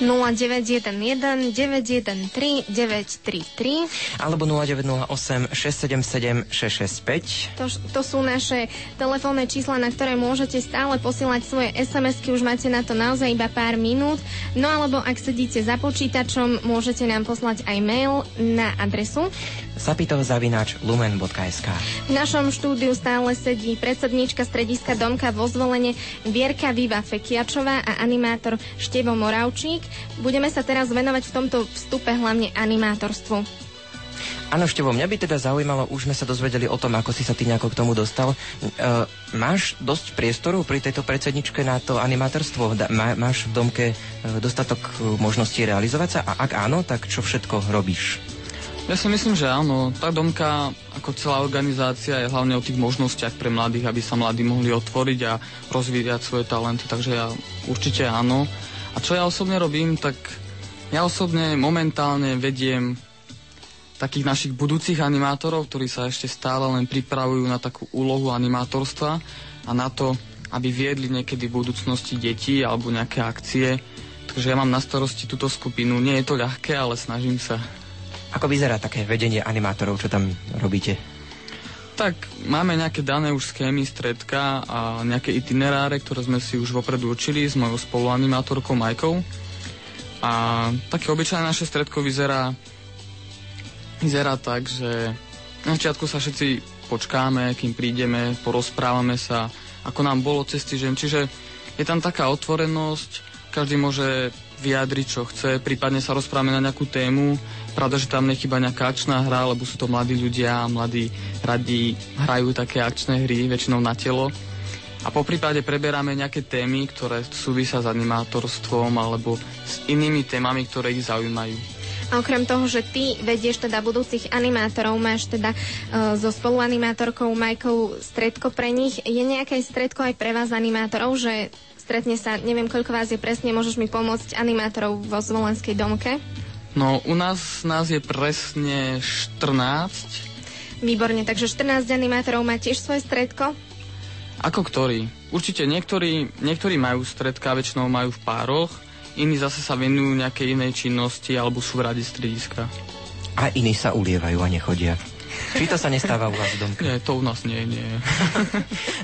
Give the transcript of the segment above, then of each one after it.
0911 913 933 alebo 0908 677 665. To sú naše telefónne čísla, na ktoré môžete stále posielať svoje SMS-ky, už máte na to naozaj iba pár minút. No alebo ak sedíte za počítačom, môžete nám poslať aj mail na adresu sapito@lumen.sk. V našom štúdiu stále sedí predsedníčka strediska Domka vo Zvolene Vierka Viva Fekiačová a animátor Števo Moravčík. Budeme sa teraz venovať v tomto vstupe hlavne animátorstvu. Áno, Števo, mňa by teda zaujímalo, už sme sa dozvedeli o tom, ako si sa ty nejako k tomu dostal. Máš dosť priestoru pri tejto predsedničke na to animátorstvo? Máš v Domke dostatok možností realizovať sa? A ak áno, tak čo všetko robíš? Ja si myslím, že áno. Tá Domka, ako celá organizácia, je hlavne o tých možnostiach pre mladých, aby sa mladí mohli otvoriť a rozvíjať svoje talenty, takže ja určite áno. A čo ja osobne robím, tak ja osobne momentálne vediem takých našich budúcich animátorov, ktorí sa ešte stále len pripravujú na takú úlohu animátorstva a na to, aby viedli niekedy v budúcnosti deti alebo nejaké akcie. Takže ja mám na starosti túto skupinu. Nie je to ľahké, ale snažím sa. Ako vyzerá také vedenie animátorov, čo tam robíte? Tak máme nejaké dané už schémy, stredka a nejaké itineráre, ktoré sme si už vopred určili s mojou spoluanimátorkou Majkou. A také obyčajné naše stredko vyzerá tak, že na začiatku sa všetci počkáme, kým prídeme, porozprávame sa, ako nám bolo cez týždeň. Čiže je tam taká otvorenosť, každý môže vyjadriť, čo chce, prípadne sa rozprávame na nejakú tému. Pravda, že tam nechýba nejaká akčná hra, lebo sú to mladí ľudia a mladí radi hrajú také akčné hry, väčšinou na telo. A po prípade preberáme nejaké témy, ktoré súvisia s animátorstvom alebo s inými témami, ktoré ich zaujímajú. A okrem toho, že ty vedieš teda budúcich animátorov, máš teda so spoluanimátorkou Majkou stredko pre nich. Je nejaké stredko aj pre vás animátorov, že stretne sa, neviem koľko vás je presne, môžeš mi pomôcť, animátorov vo Zvolenskej Domke? No, u nás je presne 14. Výborne, takže 14 animátorov má tiež svoje stredko? Ako ktorí? Určite niektorí majú stredka, väčšinou majú v pároch, iní zase sa venujú nejakej inej činnosti alebo sú radi strediska. A iní sa ulievajú a nechodia. Či to sa nestáva u vás v Domke? Nie, to u nás nie.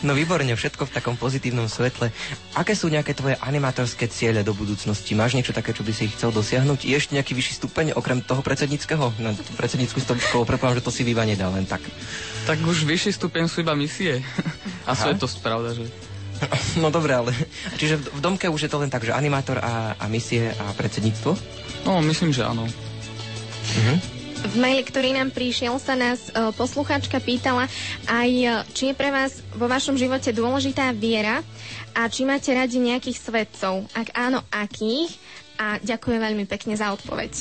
No výborne, všetko v takom pozitívnom svetle. Aké sú nejaké tvoje animátorské ciele do budúcnosti? Máš niečo také, čo by si chcel dosiahnuť? Je ešte nejaký vyšší stupeň okrem toho predsedníckeho? Na tú predsednícku stoličku predpokladám, že to si býva nedá len tak. Tak už vyšší stupeň sú iba misie. A svetosť, pravda, že... No dobre, ale... Čiže v Domke už je to len tak, že animátor a misie a predsedníctvo? No, myslím, že áno. V maili, ktorý nám prišiel, sa nás poslucháčka pýtala aj, či je pre vás vo vašom živote dôležitá viera a či máte radi nejakých svetcov. Ak áno, akých? A ďakujem veľmi pekne za odpoveď.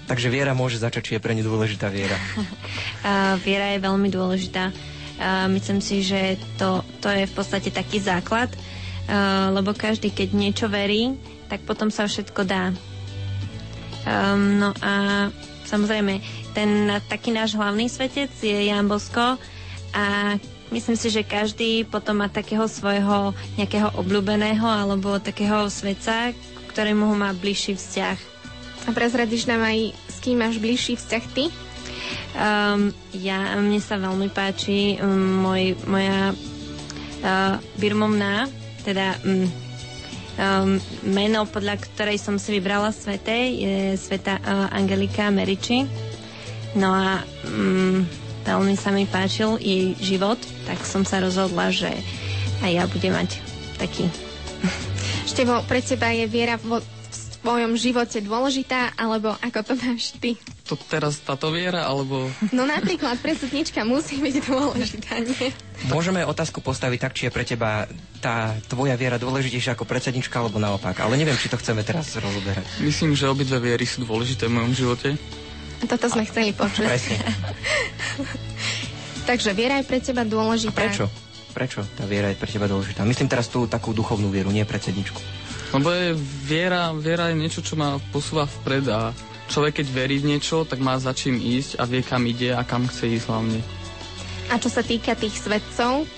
Takže viera môže začať, či je pre ňu dôležitá viera. Viera je veľmi dôležitá. Myslím si, že to je v podstate taký základ, lebo každý, keď niečo verí, tak potom sa všetko dá. No a samozrejme, ten taký náš hlavný svetec je Ján Bosko a myslím si, že každý potom má takého svojho nejakého obľúbeného alebo takého svetca, ktorému ho má bližší vzťah. A prezradíš nám aj, s kým máš bližší vzťah ty? Mne sa veľmi páči moja birmovná, teda meno, podľa ktorej som si vybrala svätej, je svätá Angelika Meriči. No a veľmi sa mi páčil jej život, tak som sa rozhodla, že aj ja budem mať taký. Števo, pre teba je viera v svojom živote dôležitá, alebo ako to máš ty? To teraz táto viera, alebo... No napríklad predsednička musí byť dôležitá, nie? Môžeme otázku postaviť tak, či je pre teba tá tvoja viera dôležitejšia ako predsednička, alebo naopak. Ale neviem, či to chceme teraz rozoberať. Myslím, že obidve viery sú dôležité v mojom živote. Toto sme chceli počuť. Presne. Takže viera je pre teba dôležitá. A prečo? Prečo tá viera je pre teba dôležitá? Myslím teraz tú takú duchovnú vieru, nie predsedničku. Lebo viera je niečo, čo ma posúva vpred a človek, keď verí v niečo, tak má za čím ísť a vie, kam ide a kam chce ísť hlavne. A čo sa týka tých svetcov?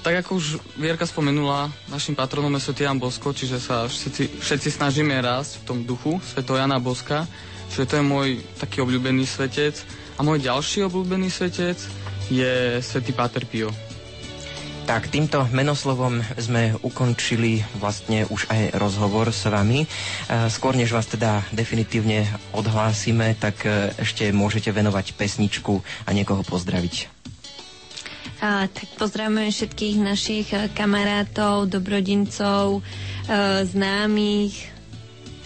Tak ako už Vierka spomenula, našim patronom je svätý Ján Bosko, čiže sa všetci snažíme rásť v tom duchu svätého Jana Boska, čiže to je môj taký obľúbený svetec. A môj ďalší obľúbený svetec je svätý Páter Pio. Tak, týmto menoslovom sme ukončili vlastne už aj rozhovor s vami. Skôr než vás teda definitívne odhlásime, tak ešte môžete venovať pesničku a niekoho pozdraviť. Tak pozdravujeme všetkých našich kamarátov, dobrodincov, známych.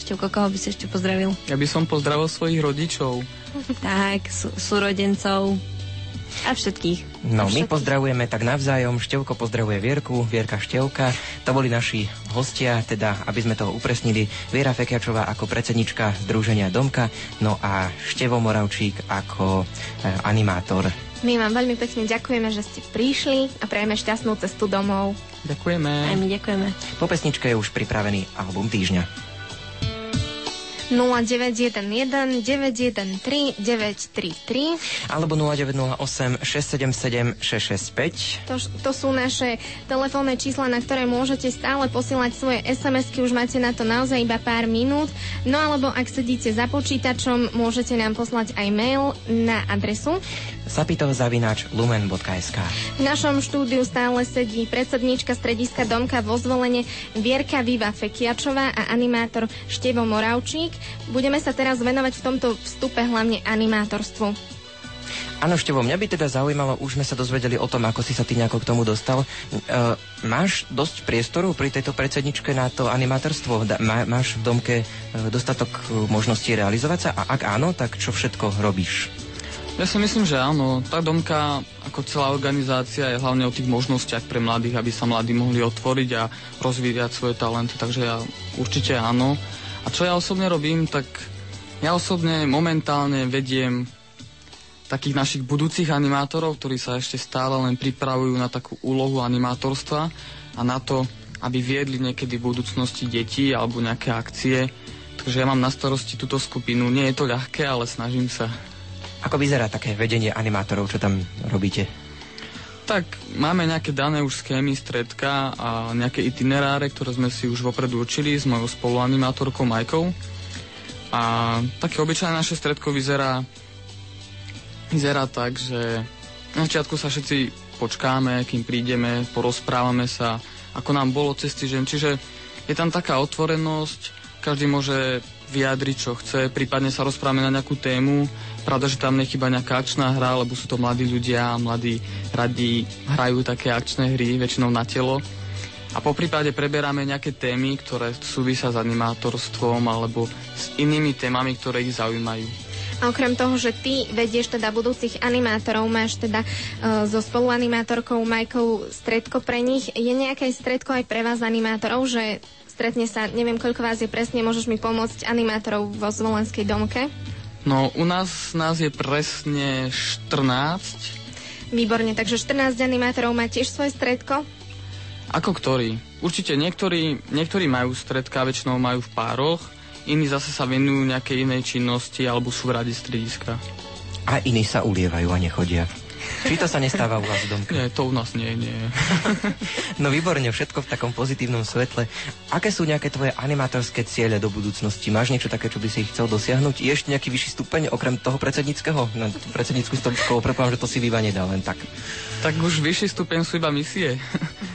Števko, koho by si ešte pozdravil? Ja by som pozdravil svojich rodičov. Tak, súrodencov a všetkých. No, my pozdravujeme tak navzájom. Števko pozdravuje Vierku, Vierka Števka. To boli naši hostia, teda, aby sme to upresnili, Viera Fekiačová ako predsednička Združenia Domka, no a Števo Moravčík ako animátor. My vám veľmi pekne ďakujeme, že ste prišli a prajeme šťastnú cestu domov. Ďakujeme. Aj my ďakujeme. Po pesničke je už pripravený album týždňa. 0911 913 933 alebo 0908 677 665. To sú naše telefónne čísla, na ktoré môžete stále posielať svoje SMS-ky, už máte na to naozaj iba pár minút. No alebo ak sedíte za počítačom, môžete nám poslať aj mail na adresu sapito@lumen.sk. V našom štúdiu stále sedí predsedníčka strediska Domka vo Zvolene Vierka Viva Fekiačová a animátor Števo Moravčík. Budeme sa teraz venovať v tomto vstupe hlavne animátorstvu. Áno, Števo, mňa by teda zaujímalo, už sme sa dozvedeli o tom, ako si sa ty nejako k tomu dostal. Máš dosť priestoru pri tejto predsedničke na to animátorstvo? Máš v Domke dostatok možností realizovať sa? A ak áno, tak čo všetko robíš? Ja si myslím, že áno. Tá Domka, ako celá organizácia, je hlavne o tých možnostiach pre mladých, aby sa mladí mohli otvoriť a rozvíjať svoje talenty. Takže ja určite áno. A čo ja osobne robím, tak ja osobne momentálne vediem takých našich budúcich animátorov, ktorí sa ešte stále len pripravujú na takú úlohu animátorstva a na to, aby viedli niekedy v budúcnosti deti alebo nejaké akcie. Takže ja mám na starosti túto skupinu. Nie je to ľahké, ale snažím sa. Ako vyzerá také vedenie animátorov, čo tam robíte? Tak máme nejaké dané už schémy, stredka a nejaké itineráre, ktoré sme si už vopred určili s mojou spoluanimátorkou Majkou. A také obyčajné naše stredko vyzerá tak, že na začiatku sa všetci počkáme, kým prídeme, porozprávame sa, ako nám bolo cez týždeň. Čiže je tam taká otvorenosť, každý môže vyjadriť, čo chce, prípadne sa rozprávame na nejakú tému. Pravda, že tam nechýba nejaká akčná hra, lebo sú to mladí ľudia a mladí radi hrajú také akčné hry, väčšinou na telo. A po prípade preberáme nejaké témy, ktoré súvisia s animátorstvom alebo s inými témami, ktoré ich zaujímajú. A okrem toho, že ty vedieš teda budúcich animátorov, máš teda so spoluanimátorkou Majkou stredko pre nich. Je nejaké stredko aj pre vás animátorov, že stretne sa, neviem koľko vás je presne, môžeš mi pomôcť, animátorov vo Zvolenskej Domke? No, u nás je presne 14. Výborne, takže 14 animátorov má tiež svoje stredko? Ako ktorí? Určite niektorí majú stredka, väčšinou majú v pároch, iní zase sa venujú nejakej inej činnosti alebo sú v rade strediska. A iní sa ulievajú a nechodia. Či to sa nestáva u vás v Domke? Nie, to u nás nie. No výborne, všetko v takom pozitívnom svetle. Aké sú nejaké tvoje animátorské ciele do budúcnosti? Máš niečo také, čo by si chcel dosiahnuť? Je ešte nejaký vyšší stupeň okrem toho predsedníckeho? Na tú predsednícku stoličku predpokladám, že to si Viva nedá len tak. Tak už vyšší stupeň sú iba misie.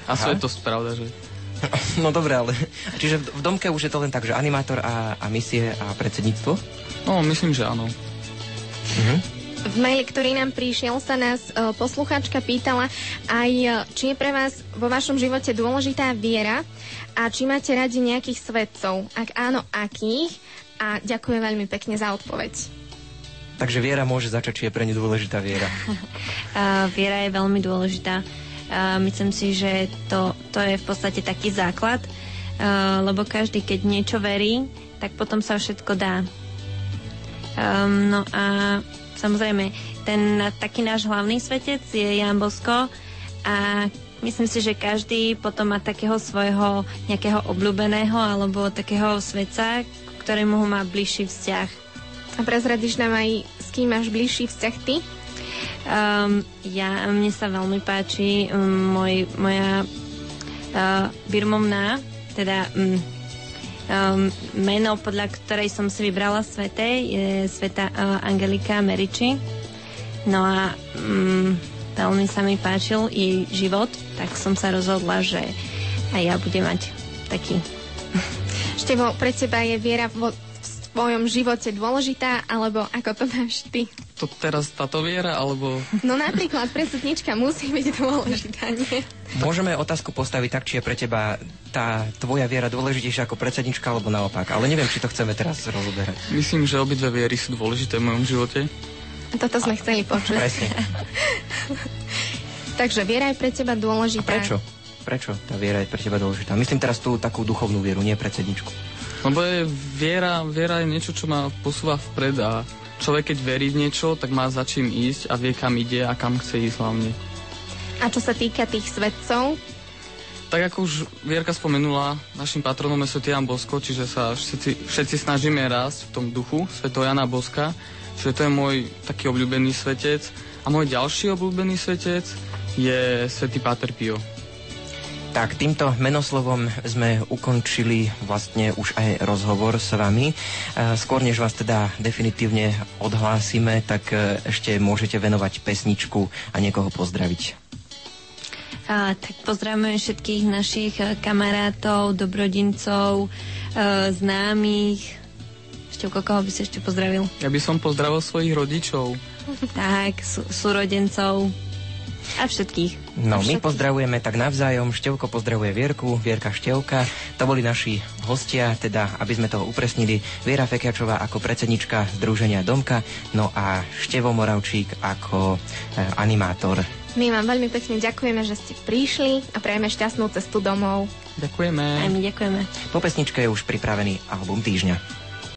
A svetosť, pravda, že? No dobré, ale čiže v Domke už je to len tak, že animátor a misie a predsedníctvo? No, myslím, že áno. V maili, ktorý nám prišiel, sa nás poslucháčka pýtala aj, či je pre vás vo vašom živote dôležitá viera a či máte radi nejakých svedcov. Ak áno, akých? A ďakujem veľmi pekne za odpoveď. Takže viera môže začať, či je pre ňu dôležitá viera. Viera je veľmi dôležitá. Myslím si, že to je v podstate taký základ, lebo každý, keď niečo verí, tak potom sa všetko dá. No a samozrejme, ten taký náš hlavný svetec je Ján Bosko a myslím si, že každý potom má takého svojho nejakého obľúbeného alebo takého svetca, ktorému má bližší vzťah. A prezradíš nám aj, s kým máš bližší vzťah ty? Mne sa veľmi páči moja birmovná, teda meno, podľa ktorej som si vybrala Svete, je Sveta Angelika Meriči. No a veľmi sa mi páčil jej život, tak som sa rozhodla, že aj ja budem mať taký. Števo, pre teba je viera v svojom živote dôležitá, alebo ako to máš ty? To teraz táto viera, alebo... No napríklad predsednička musí byť dôležitá, nie? Môžeme otázku postaviť tak, či je pre teba tá tvoja viera dôležitejšia ako predsednička, alebo naopak. Ale neviem, či to chceme teraz rozoberať. Myslím, že obidve viery sú dôležité v mojom živote. Toto sme chceli počuť. Presne. Takže viera je pre teba dôležitá. A prečo? Prečo tá viera je pre teba dôležitá? Myslím teraz tú takú duchovnú vieru, nie predsedničku. Lebo viera je niečo, čo ma posúva vpred a človek, keď verí v niečo, tak má za čím ísť a vie, kam ide a kam chce ísť hlavne. A čo sa týka tých svetcov? Tak ako už Vierka spomenula, našim patronom je svätý Ján Bosko, čiže sa všetci snažíme rásť v tom duchu svätého Jana Boska. Čiže to je môj taký obľúbený svetec. A môj ďalší obľúbený svetec je svätý Páter Pio. Tak, týmto menoslovom sme ukončili vlastne už aj rozhovor s vami. Skôr než vás teda definitívne odhlásime, tak ešte môžete venovať pesničku a niekoho pozdraviť. Tak pozdravujeme všetkých našich kamarátov, dobrodincov, známych. Števko, koho by si ešte pozdravil? Ja by som pozdravil svojich rodičov. Tak, súrodencov. A všetkých. No, my pozdravujeme tak navzájom. Števko pozdravuje Vierku, Vierka Števka. To boli naši hostia, teda, aby sme toho upresnili, Viera Fekiačová ako predsednička Združenia Domka, no a Števo Moravčík ako animátor. My vám veľmi pekne ďakujeme, že ste prišli a prajeme šťastnú cestu domov. Ďakujeme. Aj my ďakujeme. Po pesničke je už pripravený album týždňa.